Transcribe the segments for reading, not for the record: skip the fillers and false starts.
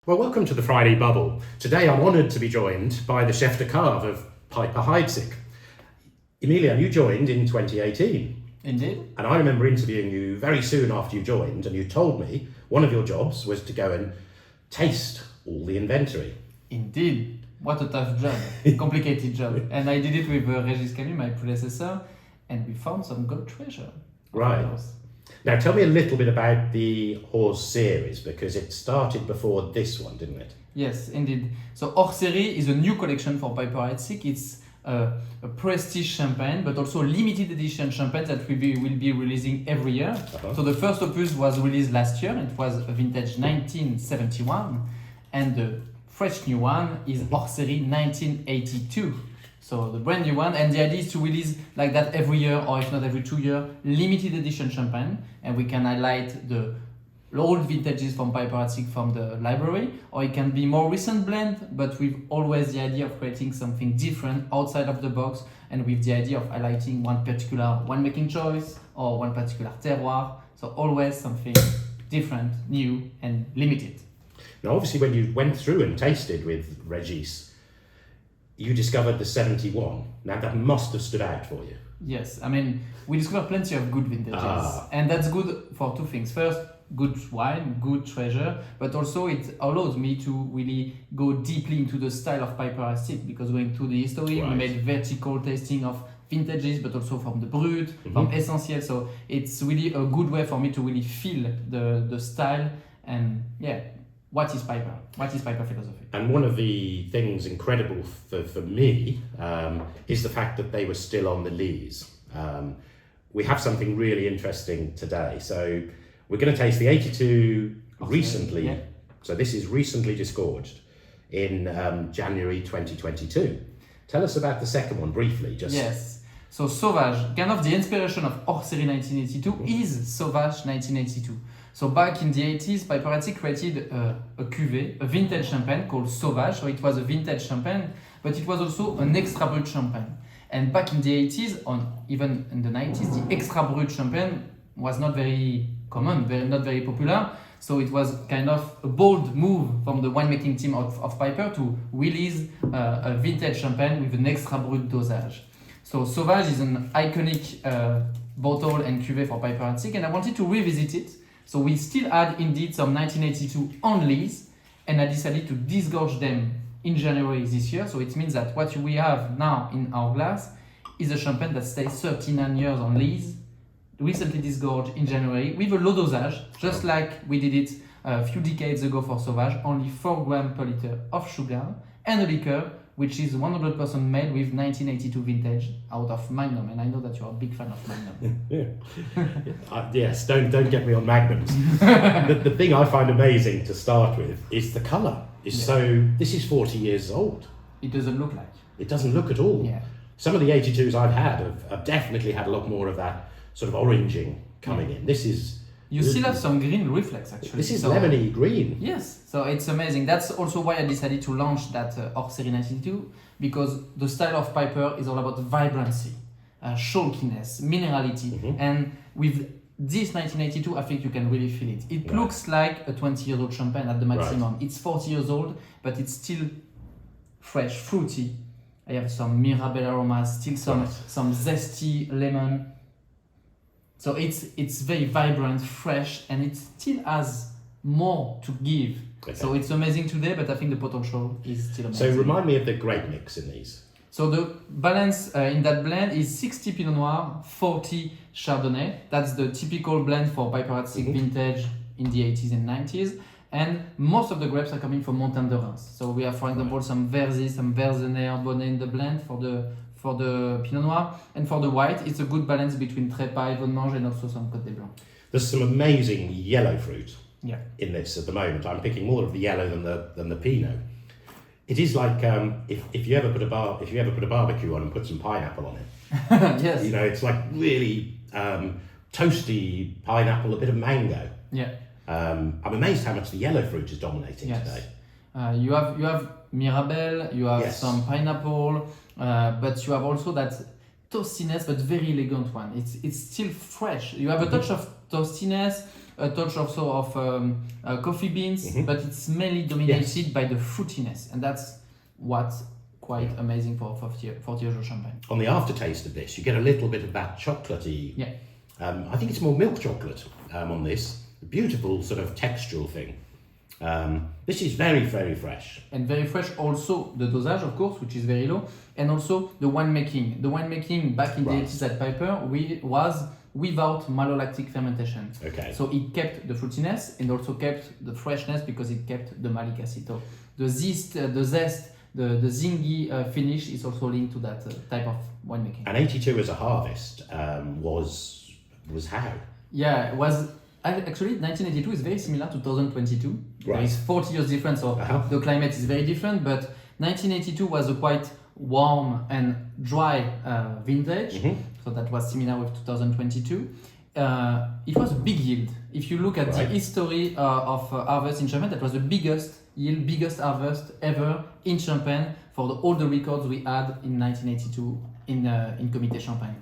Well, welcome to the Friday Bubble. Today I'm honoured to be joined by the chef de cave of Piper-Heidsieck. Emilien, you joined in 2018. Indeed. And I remember interviewing you very soon after you joined, and you told me one of your jobs was to go and taste all the inventory. Indeed. What a tough job. Complicated job. And I did it with Régis Camus, my predecessor, and we found some gold treasure. Right. Now tell me a little bit about the Hors series, because it started before this one, didn't it? Yes, indeed. So Hors-Série is a new collection for Piper-Heidsieck. It's a prestige champagne, but also limited edition champagne that we will be releasing every year. So the first opus was released last year. It was a vintage 1971, and the fresh new one is Hors-Série 1982. So the brand new one, and the idea is to release like that every year, or if not every 2 years, limited edition champagne, and we can highlight the old vintages from Piper-Heidsieck from the library, or it can be more recent blend, but with always the idea of creating something different outside of the box, and with the idea of highlighting one particular winemaking choice or one particular terroir. So always something different, new, and limited. Now, obviously, when you went through and tasted with Régis, you discovered the 71. Now that must have stood out for you. Yes, I mean, we discovered plenty of good vintages, and that's good for two things. First, good wine, good treasure, but also it allowed me to really go deeply into the style of Piper-Heidsieck, because going through the history, we made vertical tasting of vintages, but also from the Brut, from Essentiel. So it's really a good way for me to really feel the style and what is Piper? What is Piper philosophy? And one of the things incredible for me is the fact that they were still on the lees. We have something really interesting today. So we're going to taste the 82 recently. Yeah. So this is recently disgorged in January 2022. Tell us about the second one briefly. Yes. So Sauvage, kind of the inspiration of Hors-Série 1982 is Sauvage 1982. So back in the 80s, Piper-Heidsieck created a cuvée, a vintage champagne called Sauvage. So it was a vintage champagne, but it was also an extra brut champagne. And back in the 80s, even in the 90s, the extra brut champagne was not very common, not very popular. So it was kind of a bold move from the winemaking team of Piper to release a vintage champagne with an extra brut dosage. So Sauvage is an iconic bottle and cuvée for Piper-Heidsieck, and I wanted to revisit it. So we still had indeed some 1982 on lees, and I decided to disgorge them in January this year. So it means that what we have now in our glass is a champagne that stays 39 years on lees, recently disgorged in January with a low dosage, just like we did it a few decades ago for Sauvage, only 4 grams per liter of sugar, and a liquor which is 100% made with 1982 vintage out of Magnum, and I know that you're a big fan of Magnum. Yes, don't get me on Magnums. the thing I find amazing to start with is the colour. So this is 40 years old. It doesn't look like. It doesn't look at all. Yeah. Some of the 82s I've had have definitely had a lot more of that sort of oranging coming in. This is... You still have some green reflex, actually. This is lemony green. Yes, so it's amazing. That's also why I decided to launch that Hors-Série 1982, because the style of Piper is all about vibrancy, shulkiness, minerality. And with this 1982, I think you can really feel it. It looks like a 20-year-old champagne at the maximum. It's 40 years old, but it's still fresh, fruity. I have some Mirabelle aromas, still some zesty lemon. So it's very vibrant, fresh, and it still has more to give. Okay. So it's amazing today, but I think the potential is still amazing. So remind me of the grape mix in these. So the balance in that blend is 60 Pinot Noir, 40 Chardonnay. That's the typical blend for Piper-Heidsieck vintage in the 80s and 90s. And most of the grapes are coming from Montagne de Reims. So we have, for example, some Verzy, some Verzenay, Bonnet in the blend for the Pinot Noir, and for the white, it's a good balance between Trépas, Vendange, and also some Côte des Blancs. There's some amazing yellow fruit in this at the moment. I'm picking more of the yellow than the Pinot. It is like if you ever put a barbecue on and put some pineapple on it. Yes. You know, it's like really toasty pineapple, a bit of mango. Yeah. I'm amazed how much the yellow fruit is dominating today. You have Mirabelle, you have some pineapple, but you have also that toastiness, but very elegant one. It's still fresh. You have a touch of toastiness, a touch also of coffee beans, but it's mainly dominated by the fruitiness, and that's what's quite amazing for 40 years old champagne. On the aftertaste of this, you get a little bit of that chocolatey. Yeah. I think it's more milk chocolate on this. A beautiful sort of textural thing. This is very, very fresh. And very fresh also the dosage, of course, which is very low, and also the winemaking. The winemaking back in the 80s at Piper was without malolactic fermentation. Okay. So it kept the fruitiness and also kept the freshness because it kept the malic acid. So the zest, the zingy finish is also linked to that type of winemaking. And 82 as a harvest was how? Yeah, it was actually 1982 is very similar to 2022. There is 40 years difference, so the climate is very different. But 1982 was a quite warm and dry vintage, so that was similar with 2022. It was a big yield. If you look at the history of harvest in Champagne, that was the biggest yield, biggest harvest ever in Champagne for all the records we had in 1982 in Comité Champagne.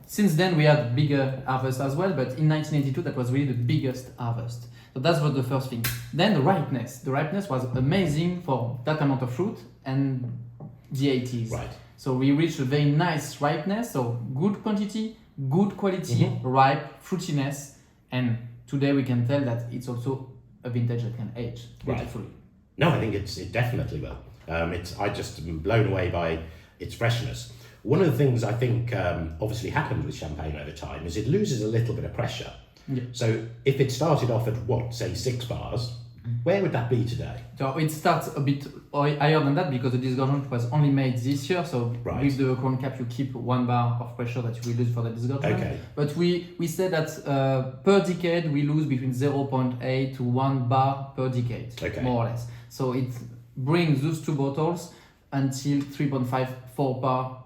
Since then, we had bigger harvest as well, but in 1982, that was really the biggest harvest. So that was the first thing. Then the ripeness. The ripeness was amazing for that amount of fruit and the 80s. Right. So we reached a very nice ripeness, so good quantity, good quality, ripe, fruitiness, and today we can tell that it's also a vintage that can age beautifully. No, I think it definitely will. I just am blown away by its freshness. One of the things I think obviously happened with champagne over time is it loses a little bit of pressure. Yeah. So if it started off at say 6 bars, where would that be today? So it starts a bit higher than that because the disgorgement was only made this year. So with the crown cap, you keep 1 bar of pressure that you will lose for the disgorgement. Okay. But we said that per decade we lose between 0.8 to 1 bar per decade, more or less. So it brings those 2 bottles until 3.5, 4 bar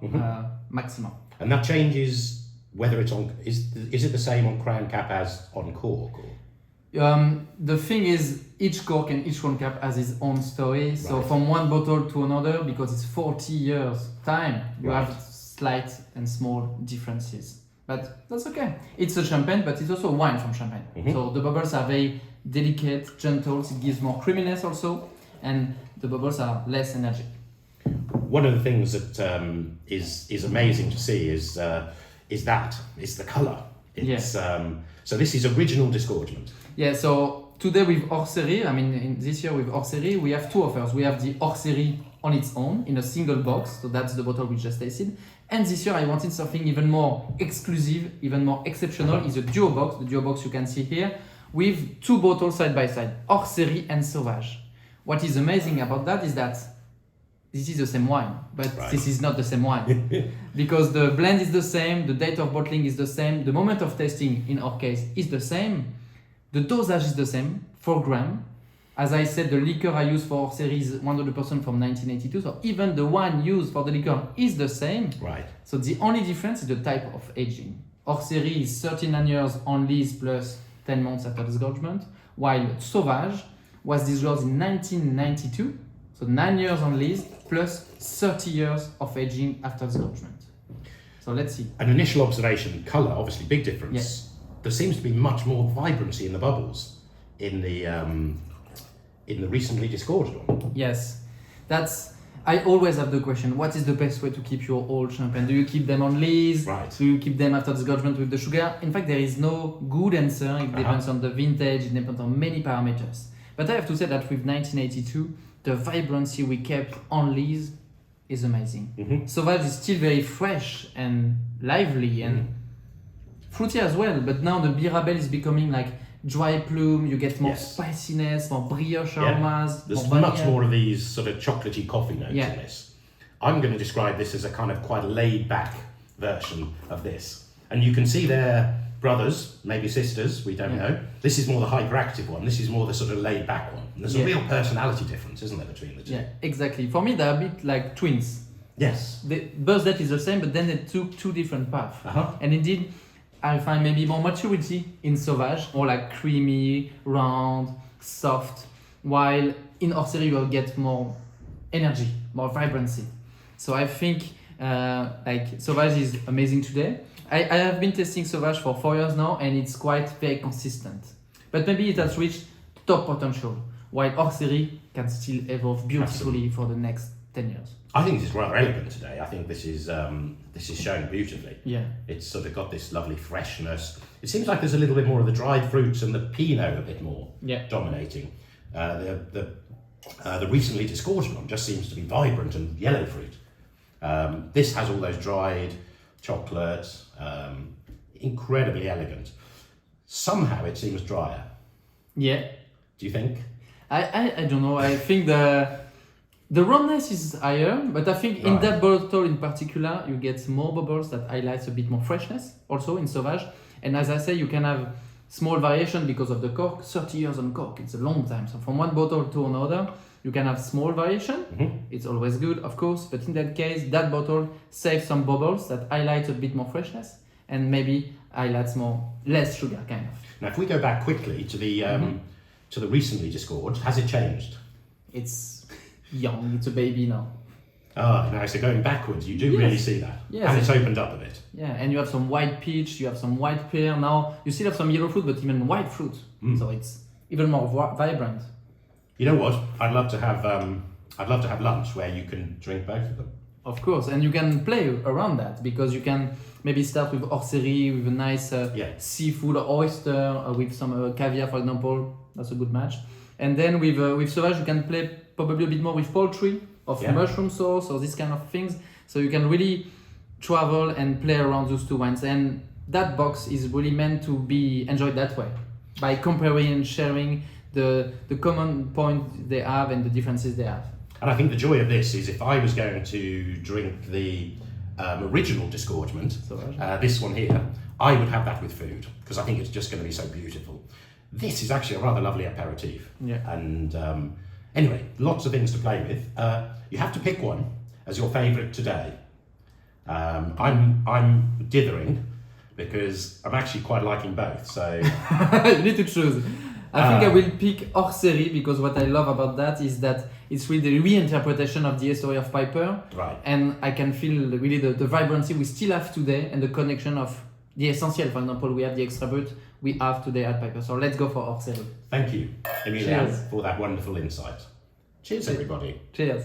maximum. And that changes whether it's on. Is it the same on crown cap as on cork? Or? The thing is, each cork and each crown cap has its own story. So from one bottle to another, because it's 40 years time, you have slight and small differences. But that's okay. It's a champagne, but it's also wine from Champagne. So the bubbles are very delicate, gentle. It gives more creaminess also, and the bubbles are less energetic. One of the things that is amazing to see is the colour. It's so this is original disgorgement. Yeah. So today with Hors-Série, this year with Hors-Série, we have 2 offers. We have the Hors-Série on its own in a single box. So that's the bottle we just tasted. And this year I wanted something even more exclusive, even more exceptional. Is a duo box. The duo box you can see here with 2 bottles side by side, Hors-Série and Sauvage. What is amazing about that is that this is the same wine, but this is not the same wine. Because the blend is the same, the date of bottling is the same, the moment of tasting in our case is the same, the dosage is the same, 4 grams. As I said, the liquor I use for Hors-Série is 100% from 1982, so even the wine used for the liquor is the same. Right. So the only difference is the type of aging. Hors-Série is 39 years on lease plus 10 months after disgorgement, while Sauvage was disgorged in 1992, so 9 years on lease plus 30 years of aging after disgorgement. So let's see. An initial observation, colour, obviously big difference. Yes. There seems to be much more vibrancy in the bubbles in the recently disgorged one. Yes, I always have the question, what is the best way to keep your old champagne? Do you keep them on lees? Right. Do you keep them after disgorgement with the sugar? In fact, there is no good answer. It depends on the vintage, it depends on many parameters. But I have to say that with 1982, the vibrancy we kept on lees is amazing. Sauvage is still very fresh and lively and fruity as well, but now the Birabelle is becoming like dry plume, you get more spiciness, more brioche aromas. There's more much more of these sort of chocolatey coffee notes in this. I'm going to describe this as a kind of quite laid back version of this. And you can see their brothers, maybe sisters, we don't know. This is more the hyperactive one, this is more the sort of laid back one. And there's a real personality difference, isn't there, between the two? Yeah, exactly. For me, they're a bit like twins. Yes. The birth date is the same, but then they took 2 different paths. And indeed, I find maybe more maturity in Sauvage, more like creamy, round, soft, while in Hors-Série you will get more energy, more vibrancy. So I think Sauvage is amazing today. I have been tasting Sauvage for 4 years now, and it's quite very consistent. But maybe it has reached top potential, while Hors-Série can still evolve beautifully for the next 10 years. I think this is rather elegant today. I think this is shown beautifully. Yeah. It's sort of got this lovely freshness. It seems like there's a little bit more of the dried fruits and the Pinot a bit more dominating. The recently disgorged one just seems to be vibrant and yellow fruit. This has all those dried chocolates, incredibly elegant. Somehow it seems drier. Yeah. Do you think? I don't know. I think the roundness is higher, but I think in that bottle in particular, you get more bubbles that highlights a bit more freshness also in Sauvage. And as I say, you can have small variation because of the cork. 30 years on cork, it's a long time. So from one bottle to another, you can have small variation. It's always good, of course, but in that case, that bottle saves some bubbles that highlight a bit more freshness and maybe highlights less sugar, kind of. Now, if we go back quickly to the recently disgorged, has it changed? It's young, it's a baby now. Now, so going backwards, you do really see that. Yes. And it's opened up a bit. Yeah, and you have some white peach, you have some white pear. Now you still have some yellow fruit, but even white fruit. So it's even more vibrant. You know what? I'd love to have lunch where you can drink both of them. Of course, and you can play around that because you can maybe start with Hors-Série with a nice seafood or oyster with some caviar, for example. That's a good match. And then with Sauvage, you can play probably a bit more with poultry, of mushroom sauce or these kind of things. So you can really travel and play around those two wines. And that box is really meant to be enjoyed that way, by comparing and sharing the common point they have and the differences they have. And I think the joy of this is if I was going to drink the original disgorgement, this one here, I would have that with food because I think it's just going to be so beautiful. This is actually a rather lovely aperitif. Yeah. And anyway, lots of things to play with. You have to pick one as your favourite today. I'm dithering because I'm actually quite liking both. So you need to choose. I think I will pick Hors-Série because what I love about that is that it's really the reinterpretation of the history of Piper. Right. And I can feel really the vibrancy we still have today and the connection of the essential. For example, we have the extra brut we have today at Piper. So let's go for Hors-Série. Thank you, Emilien, for that wonderful insight. Cheers, everybody. Cheers.